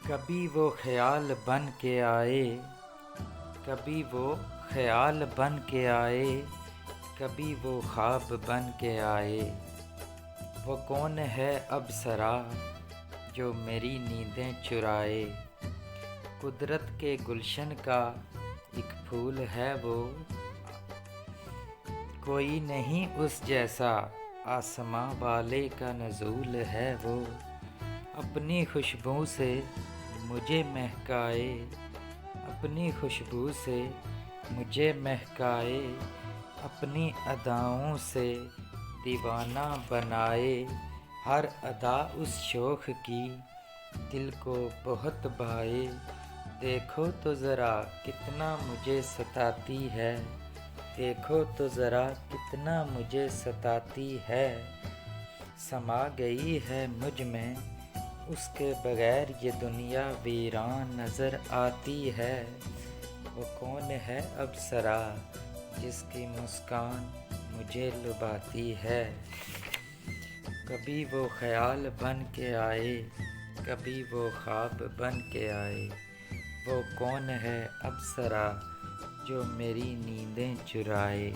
कभी वो ख्याल बन के आए, कभी वो ख्याल बन के आए, कभी वो ख्वाब बन के आए। वो कौन है अब सरा जो मेरी नींदें चुराए। कुदरत के गुलशन का एक फूल है वो, कोई नहीं उस जैसा, आसमां वाले का नज़ूल है वो। अपनी खुशबू से मुझे महकाए, अपनी खुशबू से मुझे महकाए, अपनी अदाओं से दीवाना बनाए। हर अदा उस शौक़ की दिल को बहुत भाए। देखो तो ज़रा कितना मुझे सताती है, देखो तो ज़रा कितना मुझे सताती है। समा गई है मुझ में, उसके बगैर ये दुनिया वीरान नज़र आती है। वो कौन है अब सरा जिसकी मुस्कान मुझे लुभाती है। कभी वो ख्याल बन के आए, कभी वो ख्वाब बन के आए। वो कौन है अब सरा जो मेरी नींदें चुराए।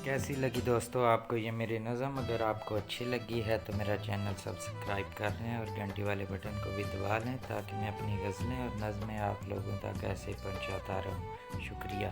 कैसी लगी दोस्तों आपको ये मेरी नज़म? अगर आपको अच्छी लगी है तो मेरा चैनल सब्सक्राइब कर लें और घंटी वाले बटन को भी दबा लें, ताकि मैं अपनी गज़लें और नज़में आप लोगों तक ऐसे पहुंचाता रहूं। शुक्रिया।